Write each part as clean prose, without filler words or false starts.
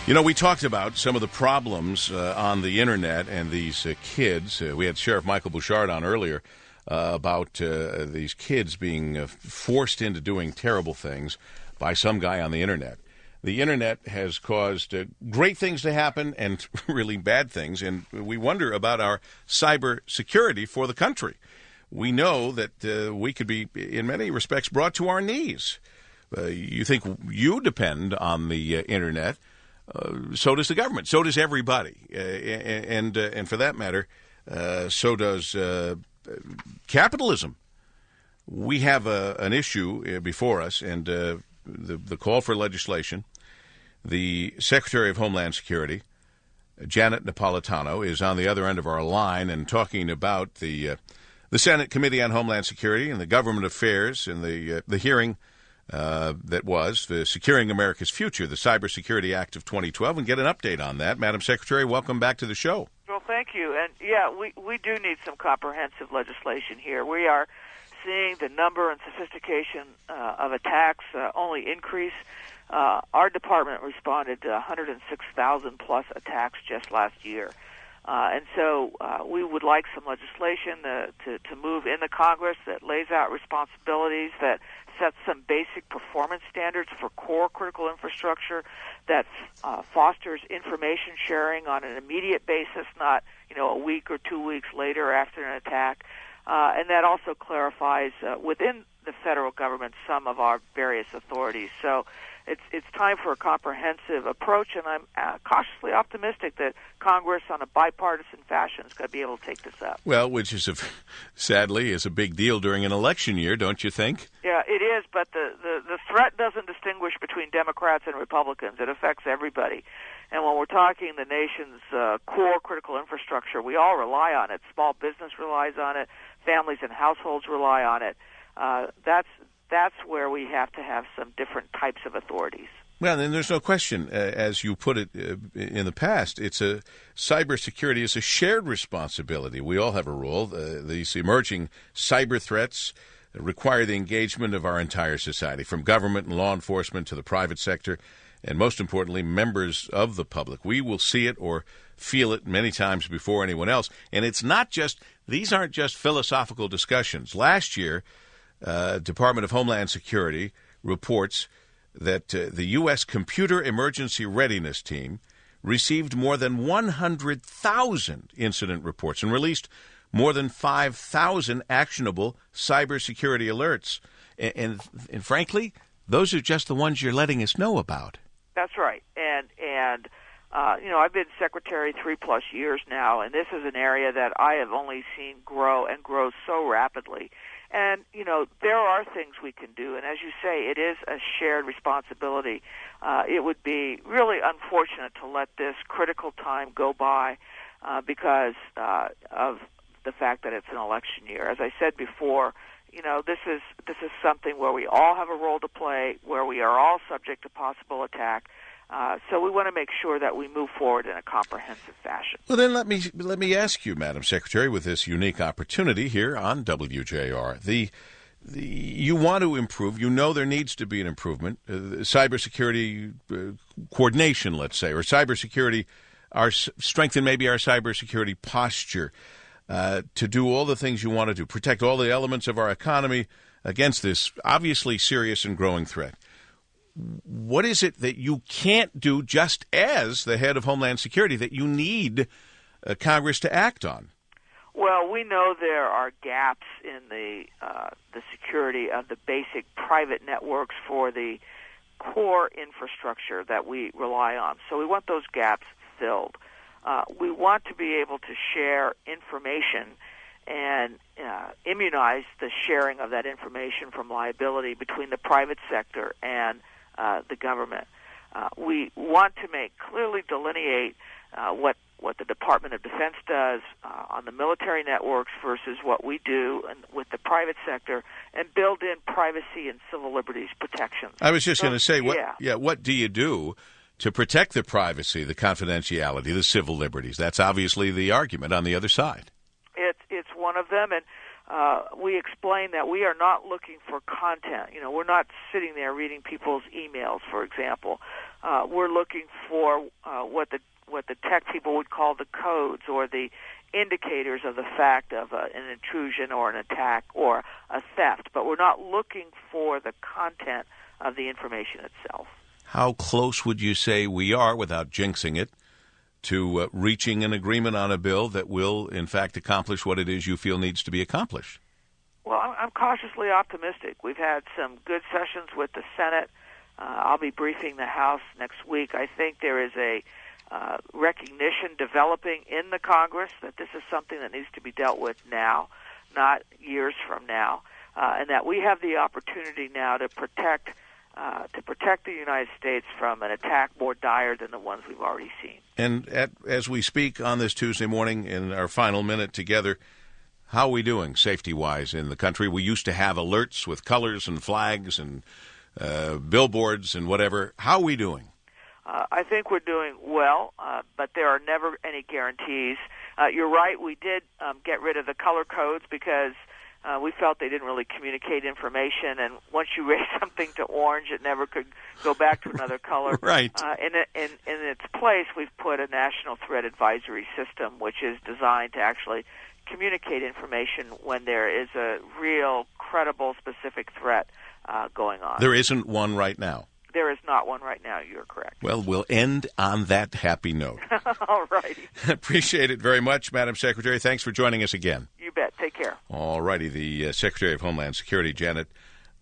You know, we talked about some of the problems on the Internet and these kids. We had Sheriff Michael Bouchard on earlier about these kids being forced into doing terrible things by some guy on the Internet. The Internet has caused great things to happen and really bad things, and we wonder about our cyber security for the country. We know that we could be, in many respects, brought to our knees. You think you depend on the Internet. So does the government. So does everybody, and for that matter, so does capitalism. We have an issue before us, and the call for legislation. The Secretary of Homeland Security, Janet Napolitano, is on the other end of our line and talking about the Senate Committee on Homeland Security and the Government Affairs and the hearing. That was the Securing America's Future, the Cybersecurity Act of 2012, and get an update on that. Madam Secretary, welcome back to the show. Well, thank you. And, yeah, we do need some comprehensive legislation here. We are seeing the number and sophistication of attacks only increase. Our department responded to 106,000-plus attacks just last year. And so we would like some legislation to move in the Congress that lays out responsibilities, that sets some basic performance standards for core critical infrastructure, that fosters information sharing on an immediate basis, not a week or 2 weeks later after an attack, and that also clarifies within the federal government some of our various authorities. So it's time for a comprehensive approach, and I'm cautiously optimistic that Congress, on a bipartisan fashion, is going to be able to take this up. Well, which is, sadly, is a big deal during an election year, don't you think? Yeah, it is, but the threat doesn't distinguish between Democrats and Republicans. It affects everybody. And when we're talking the nation's core critical infrastructure, we all rely on it. Small business relies on it. Families and households rely on it. That's where we have to have some different types of authorities. Well, and there's no question, as you put it in the past, cybersecurity is a shared responsibility. We all have a role. These emerging cyber threats require the engagement of our entire society, from government and law enforcement to the private sector, and most importantly, members of the public. We will see it or feel it many times before anyone else. And these aren't just philosophical discussions. Last year, Department of Homeland Security reports that the U.S. Computer Emergency Readiness Team received more than 100,000 incident reports and released more than 5,000 actionable cybersecurity alerts. And frankly, those are just the ones you're letting us know about. That's right. And I've been secretary 3+ years now, and this is an area that I have only seen grow and grow so rapidly. And, there are things we can do. And as you say, it is a shared responsibility. It would be really unfortunate to let this critical time go by because of the fact that it's an election year. As I said before, this is something where we all have a role to play, where we are all subject to possible attack. So we want to make sure that we move forward in a comprehensive fashion. Well, then let me ask you, Madam Secretary, with this unique opportunity here on WJR, you want to improve. You know there needs to be an improvement. Cybersecurity coordination, let's say, or cybersecurity, strengthen maybe our cybersecurity posture to do all the things you want to do, protect all the elements of our economy against this obviously serious and growing threat. What is it that you can't do, just as the head of Homeland Security, that you need Congress to act on? Well, we know there are gaps in the security of the basic private networks for the core infrastructure that we rely on. So we want those gaps filled. We want to be able to share information and immunize the sharing of that information from liability between the private sector and the government. We want to clearly delineate what the Department of Defense does on the military networks versus what we do with the private sector, and build in privacy and civil liberties protections. I was just going to say, what do you do to protect the privacy, the confidentiality, the civil liberties? That's obviously the argument on the other side. It's one of them, and we explain that we are not looking for content. We're not sitting there reading people's emails, for example. We're looking for what the tech people would call the codes or the indicators of the fact of an intrusion or an attack or a theft. But we're not looking for the content of the information itself. How close would you say we are, without jinxing it, to reaching an agreement on a bill that will, in fact, accomplish what it is you feel needs to be accomplished? Well, I'm cautiously optimistic. We've had some good sessions with the Senate. I'll be briefing the House next week. I think there is a recognition developing in the Congress that this is something that needs to be dealt with now, not years from now, and that we have the opportunity now to protect the United States from an attack more dire than the ones we've already seen. And as we speak on this Tuesday morning in our final minute together, how are we doing safety-wise in the country? We used to have alerts with colors and flags and billboards and whatever. How are we doing? I think we're doing well, but there are never any guarantees. You're right, we did get rid of the color codes because we felt they didn't really communicate information, and once you raised something to orange, it never could go back to another color. Right. In its place, we've put a national threat advisory system, which is designed to actually communicate information when there is a real, credible, specific threat going on. There isn't one right now. There is not one right now. You're correct. Well, we'll end on that happy note. All righty. Appreciate it very much, Madam Secretary. Thanks for joining us again. You bet. Take care. All righty. The Secretary of Homeland Security, Janet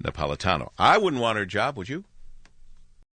Napolitano. I wouldn't want her job, would you?